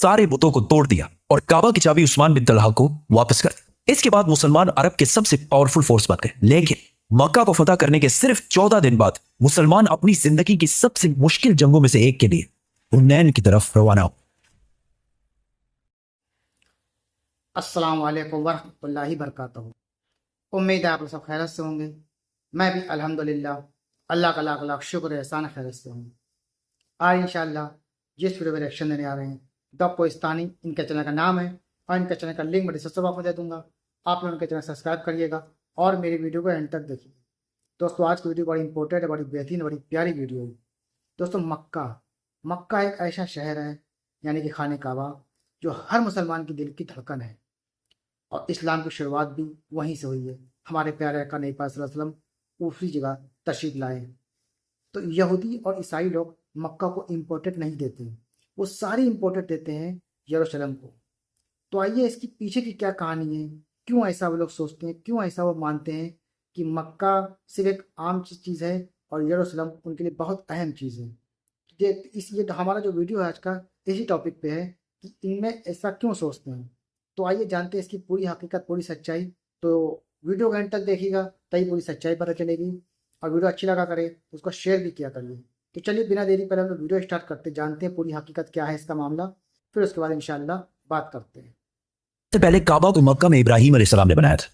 सारे बुतों को तोड़ दिया और काबा की चाबी उस्मान बिन तलहा को वापस कर दी। इसके बाद मुसलमान अरब के सबसे पावरफुल फोर्स बन गए। लेकिन मक्का को फतह करने के सिर्फ 14 दिन बाद मुसलमान अपनी जिंदगी की सबसे मुश्किल जंगों में से एक के लिए हुनैन की तरफ रवाना हो। अस्सलाम वालेकुम वरहमतुल्लाहि बरकातहू। उम्मीद है आप लोग सब खैरियत से होंगे। मैं भी अल्हम्दुलिल्लाह अल्लाह का लाख लाख शुक्र एहसान खैरियत से हूँ। आज इंशाअल्लाह जिस वीडियो में रिएक्शन देने आ रहे हैं द कोहिस्तानी, इनके चैनल का नाम है और इनके चैनल का लिंक मैं डिस्क्रिप्शन बॉक्स में दे दूँगा। आप लोग उनके चैनल सब्सक्राइब करिएगा और मेरी वीडियो को एंड तक देखिए। दोस्तों आज की वीडियो बड़ी इंपॉर्टेंट है, बड़ी बेहतरीन, बड़ी प्यारी वीडियो है। दोस्तों मक्का एक ऐसा शहर है यानी कि खाने काबा जो हर मुसलमान की दिल की धड़कन है और इस्लाम की शुरुआत भी वहीं से हुई है। हमारे प्यारे आका नबी पाक सल्लल्लाहु अलैहि वसल्लम उसी जगह तशरीफ लाए। तो यहूदी और ईसाई लोग मक्का को इम्पोर्टेंट नहीं देते, वो सारी इम्पोर्टेंट देते हैं यरूशलेम को। तो आइए इसकी पीछे की क्या कहानी है, क्यों ऐसा वो लोग सोचते हैं, क्यों ऐसा वो मानते हैं कि मक्का सिर्फ एक आम चीज़ है और यरूशलेम उनके लिए बहुत अहम चीज़ है। ये हमारा जो वीडियो है आज का इसी टॉपिक पे है कि इनमें ऐसा क्यों सोचते हैं। तो आइए जानते हैं इसकी पूरी हकीकत, पूरी सच्चाई। तो वीडियो को एंड तक देखिएगा तभी पूरी सच्चाई पता चलेगी। और वीडियो अच्छी लगा करे तो उसको शेयर भी किया करिए। तो चलिए बिना देरी पहले हम वीडियो स्टार्ट करते, जानते हैं पूरी हकीकत क्या है इसका मामला, फिर उसके बाद इंशाअल्लाह बात करते हैं। सबसे पहले काबा को मक्का में इब्राहिम अलैहिस्सलाम ने बनाया था,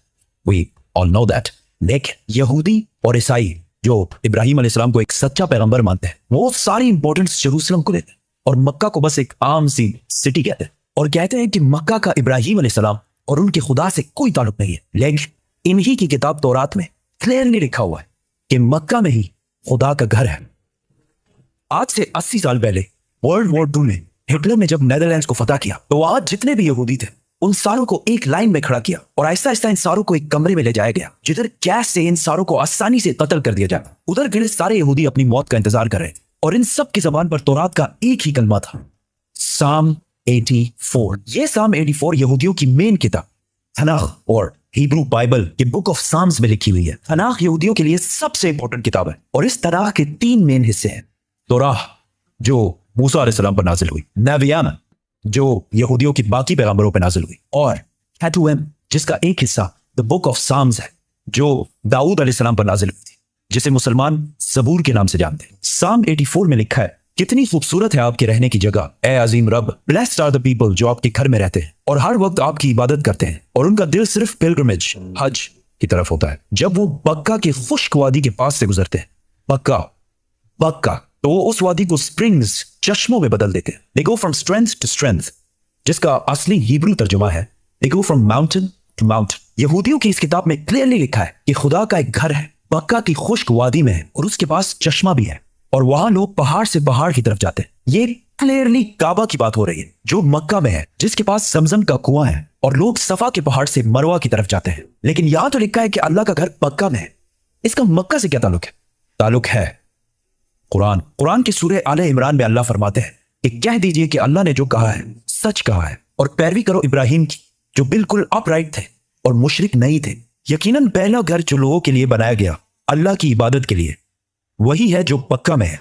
वी ऑल नो दैट। लेकिन यहूदी और ईसाई जो इब्राहिम अलैहिस्सलाम को एक सच्चा पैगंबर मानते हैं, वो सारी इंपॉर्टेंस यरूशलेम को देते हैं और मक्का को बस एक आम सी सिटी कहते हैं और कहते हैं कि मक्का का इब्राहिम अलैहिस्सलाम और उनके खुदा से कोई ताल्लुक नहीं है। लेकिन इन्हीं की किताब तौरात में क्लियरली लिखा हुआ है कि मक्का में ही खुदा का घर है। आज से 80 साल पहले वर्ल्ड वॉर 2 में हिटलर ने जब नेदरलैंड्स को फतह किया तो आज जितने भी यहूदी थे उन सारों को एक लाइन में खड़ा किया और आहिस्ता आहिस्ता इन सारों को एक कमरे में ले जाया गया जिधर गैस से इन सारों को आसानी से कत्ल कर दिया जाए। उधर खड़े सारे यहूदी अपनी मौत का इंतजार कर रहे थे और इन सब की जबान पर तौरात का एक ही कलमा था, साम 84। ये साम 84 यहूदियों की मेन किताब तनाख और हिब्रू बाइबल के बुक ऑफ साम्स में लिखी हुई है। तनाख यहूदियों के लिए सबसे इंपॉर्टेंट किताब है और इस तनाख के 3 मेन हिस्से हैं। तौराह जो मूसा अलैहिस्सलाम पर नाजिल हुई, नबियाना जो यहूदियों की बाकी पैगंबरों पर नाजिल हुई, और हैटुएम जिसका एक हिस्सा द बुक ऑफ साम्स है जो दाऊद अलैहिस्सलाम पर नाजिल हुई थी, जिसे मुसलमान ज़बूर के नाम से जानते हैं। साम 84 में लिखा है, कितनी खूबसूरत है आपके रहने की जगह, ए अजीम रब। ब्लेस्ड आर द पीपल जो आपके घर में रहते हैं और हर वक्त आपकी इबादत करते हैं और उनका दिल सिर्फ पिलग्रिमेज हज की तरफ होता है। जब वो बक्का की खुश्क वादी के पास से गुजरते हैं, बक्का तो वो उस वादी को स्प्रिंग्स, चश्मों में बदल देते हैं। They go from strength to strength, जिसका असली हिब्रू तर्जुमा है they go from mountain to mountain. यहूदियों की इस किताब में क्लियरली लिखा है कि खुदा का एक घर है, बक्का की खुश्क वादी में है और उसके पास चश्मा भी है और वहां लोग पहाड़ से पहाड़ की तरफ जाते हैं। ये क्लियरली काबा की बात हो रही है जो मक्का में है, जिसके पास जमजम का कुआं है और लोग सफा के पहाड़ से मरवा की तरफ जाते हैं। लेकिन यहां तो लिखा है कि अल्लाह का घर मक्का में है। इसका मक्का से क्या ताल्लुक है? ताल्लुक है कुरान के सूरह आले इमरान में अल्लाह फरमाते हैं कि कह दीजिए कि अल्लाह ने जो कहा है सच कहा है और पैरवी करो इब्राहिम की जो बिल्कुल अपराइट थे और मुशरिक नहीं थे। यकीनन पहला घर जो लोगों के लिए बनाया गया अल्लाह की इबादत के लिए वही है जो मक्का में है,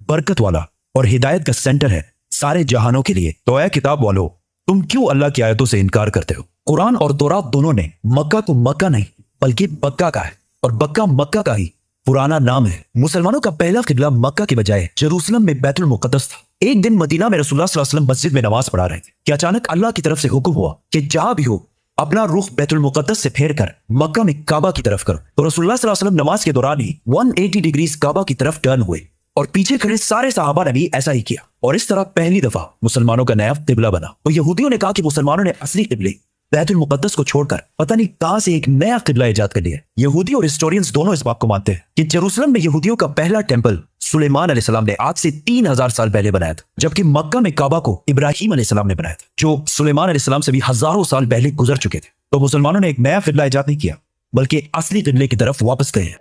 बरकत वाला और हिदायत का सेंटर है सारे जहानों के लिए। तो ऐ किताब वालों, तुम क्यों अल्लाह की आयतों से इनकार करते हो? कुरान और तौरात दोनों ने मक्का को मक्का नहीं बल्कि बक्का का है और बक्का मक्का का ही पुराना नाम है। मुसलमानों का पहला किबला मक्का के बजाय जेरूसलम में बैतुल मुक़द्दस था। एक दिन मदीना में रसूलुल्लाह सल्लल्लाहु अलैहि वसल्लम मस्जिद में नमाज पढ़ा रहे थे कि अचानक अल्लाह की तरफ से हुक्म हुआ कि जहां भी हो अपना रुख बैतुल मुक़द्दस से फेर कर मक्का में काबा की तरफ करो। तो रसूलुल्लाह सल्लल्लाहु अलैहि वसल्लम नमाज के दौरान ही 180 डिग्रीज काबा की तरफ टर्न हुए और पीछे खड़े सारे सहाबा ने भी ऐसा ही किया और इस तरह पहली दफा मुसलमानों का नया किबला बना। तो यहूदियों ने कहा कि मुसलमानों ने असली किबले बैतुल मुक़द्दस को छोड़कर पता नहीं कहां से एक नया किबला इजाद कर लिया। यहूदी और हिस्टोरियंस दोनों इस बात को मानते हैं कि जेरूसलम में यहूदियों का पहला टेंपल सुलेमान अलैहिस्सलाम ने आज से 3000 साल पहले बनाया था, जबकि मक्का में काबा को इब्राहिम अलैहिस्सलाम ने बनाया था जो सुलेमान अलैहिस्सलाम से भी हजारों साल पहले गुजर चुके थे। तो मुसलमानों ने एक नया किबला इजाद नहीं किया बल्कि असली किबले की तरफ वापस गए हैं।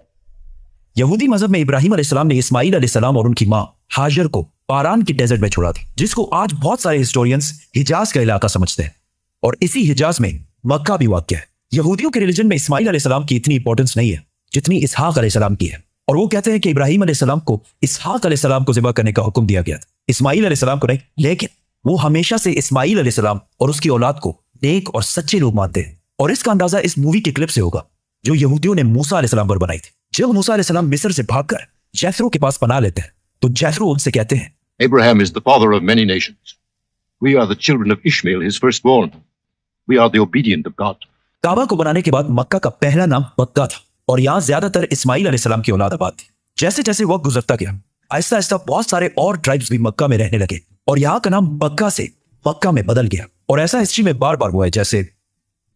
यहूदी मजहब में इब्राहिम अलैहिस्सलाम ने इस्माइल अलैहिस्सलाम और उनकी मां हाजर को पारान के डेजर्ट में छोड़ा था, जिसको आज बहुत सारे हिस्टोरियंस हिजाज का इलाका समझते हैं और इसी हिजाज में मक्का भी वाक़ है। यहूदियों के रिलीजन में इस्माइल अलैहिस्सलाम की इतनी इंपॉर्टेंस नहीं है जितनी इसहाक अलैहिस्सलाम की है और वो कहते हैं कि इब्राहिम अलैहिस्सलाम को इसहाक अलैहिस्सलाम को ज़िबा करने का हुक्म दिया गया था, इस्माइल अलैहिस्सलाम को नहीं। लेकिन وہ ہمیشہ سے اسماعیل علیہ السلام اور اس کی اولاد کو نیک اور سچے لوگ مانتے ہیں، اور اس کا اندازہ اس مووی کے کلپ سے ہوگا جو یہودیوں نے موسیٰ علیہ السلام پر بنائی تھی۔ جب موسیٰ علیہ السلام مصر سے بھاگ کر جیتھرو کے پاس پناہ لیتے ہیں تو جیتھرو ان سے کہتے ہیں Abraham is the father of many nations. We are the children of Ishmael, his firstborn. We are the obedient of God. کعبہ کو بنانے کے بعد مکہ کا پہلا نام مکہ تھا، اور یہاں زیادہ تر اسماعیل علیہ السلام کی اولاد آباد تھی۔ جیسے جیسے وقت گزرتا گیا آہستہ آہستہ بہت سارے اور ٹرائبز بھی مکہ میں رہنے لگے، اور یہاں کا نام مکہ سے مکہ میں بدل گیا، اور ایسا ہسٹری میں بار بار ہوا ہے، جیسے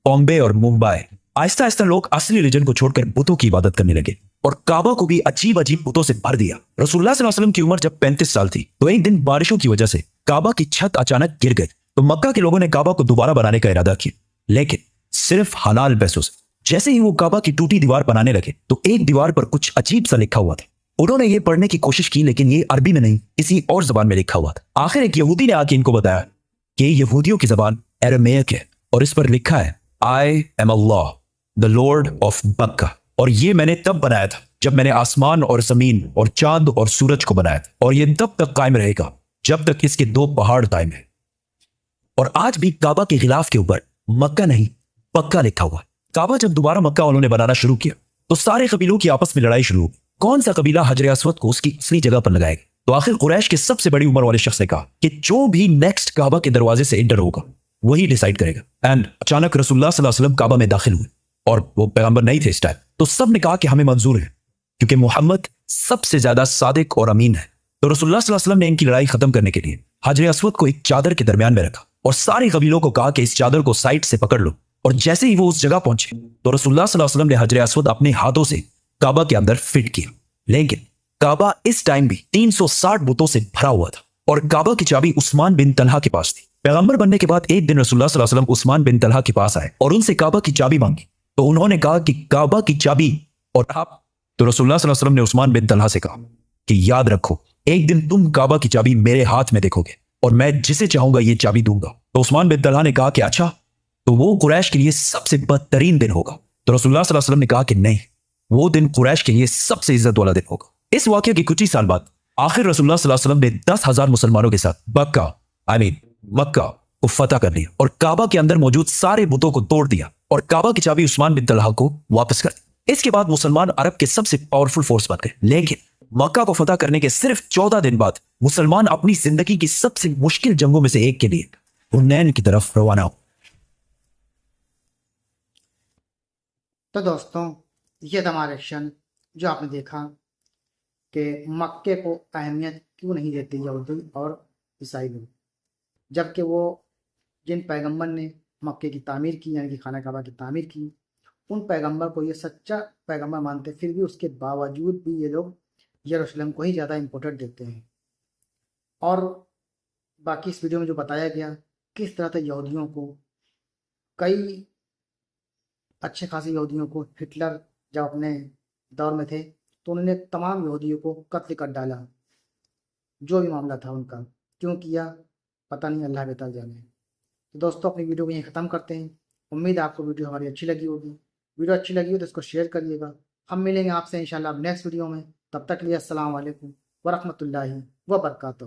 بامبے اور ممبئی۔ آہستہ آہستہ لوگ اصلی ریجن کو چھوڑ کر بتوں کی عبادت کرنے لگے، اور کعبہ کو بھی عجیب عجیب بتوں سے بھر دیا۔ رسول اللہ صلی اللہ علیہ وسلم کی عمر جب 35 سال تھی تو ایک دن بارشوں کی وجہ سے کعبہ کی چھت اچانک گر گئی، تو مکہ کے لوگوں نے کعبہ کو دوبارہ بنانے کا ارادہ کیا، لیکن صرف حلال پیسوں سے۔ جیسے ہی وہ کعبہ کی ٹوٹی دیوار بنانے لگے تو ایک دیوار پر کچھ عجیب سا لکھا ہوا تھا۔ انہوں نے یہ پڑھنے کی کوشش کی لیکن یہ عربی میں نہیں کسی اور زبان میں لکھا ہوا تھا۔ آخر ایک یہودی نے آ کے ان کو بتایا کہ یہودیوں کی زبان ایرمیک ہے، اور اس پر لکھا ہے I am Allah, the Lord of Makkah، اور یہ میں نے تب بنایا تھا جب میں نے آسمان اور زمین اور چاند اور سورج کو بنایا تھا، اور یہ تب تک قائم رہے گا جب تک اس کے 2 پہاڑ قائم ہیں۔ اور آج بھی کعبہ کے غلاف کے اوپر مکہ نہیں پکا لکھا ہوا ہے۔ کعبہ جب دوبارہ مکہ والوں نے بنانا شروع کیا تو سارے قبیلوں کی آپس میں لڑائی شروع ہوئی، کون سا قبیلہ حجر اسود کو اس کی اصلی جگہ پر لگائے گا۔ تو آخر قریش کے سب سے بڑی عمر والے شخص نے کہا کہ جو بھی نیکسٹ کعبہ کے دروازے سے انٹر ہوگا وہی ڈیسائیڈ کرے گا۔ اینڈ اچانک رسول اللہ صلی اللہ علیہ وسلم کعبہ میں داخل ہوئے، اور وہ پیغمبر نہیں تھے اس ٹائم، تو سب نے کہا کہ ہمیں منظور ہے کیونکہ محمد سب سے زیادہ صادق اور امین ہے۔ تو رسول اللہ صلی اللہ علیہ وسلم نے ان کی لڑائی ختم کرنے کے لیے حجر اسود کو ایک چادر کے درمیان میں رکھا، اور سارے قبیلوں کو کہا کہ اس چادر کو سائڈ سے پکڑ لو، اور جیسے ہی وہ اس جگہ پہنچے تو رسول اللہ صلی اللہ علیہ وسلم نے حجر اسود اپنے ہاتھوں سے کعبہ کے اندر فٹ کیا۔ لیکن کعبہ اس ٹائم بھی 360 بتوں سے بھرا ہوا تھا، اور کعبہ کی چابی عثمان بن طلحہ کے پاس تھی۔ پیغمبر بننے کے بعد ایک دن رسول اللہ صلی اللہ علیہ وسلم عثمان بن طلحہ کے پاس آئے اور ان سے کعبہ کی چابی مانگی، تو انہوں نے کہا کہ کعبہ کی چابی اور آپ، تو رسول اللہ صلی اللہ علیہ وسلم نے عثمان بن طلحہ سے کہا کہ یاد رکھو ایک دن تم کعبہ کی چابی میرے ہاتھ میں دیکھو گے، اور میں جسے چاہوں گا یہ چابی دوں گا۔ تو عثمان بن طلحہ نے کہا کہ اچھا تو وہ قریش کے لیے سب سے بدترین دن ہوگا۔ تو رسول اللہ صلی اللہ علیہ وسلم نے کہا کہ نہیں، وہ دن قریش کے لیے سب سے عزت والا دن ہوگا۔ اس واقعے کے کچھ ہی سال بعد آخر رسول اللہ صلی اللہ علیہ وسلم نے 10,000 مسلمانوں کے ساتھ مکہ کو فتح کر لیا، اور کعبہ کے اندر موجود سارے بتوں کو توڑ دیا، اور کعبہ کی چابی عثمان بن طلحہ کو واپس کر دی۔ اس کے بعد مسلمان عرب کے سب سے پاورفل فورس بن گئے، لیکن مکہ کو فتح کرنے کے صرف 14 دن بعد مسلمان اپنی زندگی کی سب سے مشکل جنگوں میں سے ایک کے لیے حنین کی طرف روانہ ہو۔ تو دوستوں یہ تھا ہمارا ایکشن جو آپ نے دیکھا کہ مکے کو اہمیت کیوں نہیں دیتے یہودی اور عیسائی لوگ، جبکہ وہ جن پیغمبر نے مکے کی تعمیر کی یعنی کہ خانہ کعبہ کی تعمیر کی، ان پیغمبر کو یہ سچا پیغمبر مانتے، پھر بھی اس کے باوجود بھی یہ لوگ یروشلم کو ہی زیادہ امپورٹنٹ دیتے ہیں۔ اور باقی اس ویڈیو میں جو بتایا گیا کس طرح سے یہودیوں کو، کئی اچھے خاصے یہودیوں کو ہٹلر جب اپنے دور میں تھے تو انہوں نے تمام یہودیوں کو قتل کر ڈالا، جو بھی معاملہ تھا ان کا کیوں کیا پتہ نہیں، اللہ بہتر جانے۔ تو دوستوں اپنی ویڈیو کو یہیں ختم کرتے ہیں۔ امید ہے آپ کو ویڈیو ہماری اچھی لگی ہوگی۔ ویڈیو اچھی لگی ہو تو اس کو شیئر کریے گا۔ ہم ملیں گے آپ سے انشاءاللہ اب نیکسٹ ویڈیو میں، تب تک کے لیے السلام علیکم ورحمۃ اللہ وبرکاتہ۔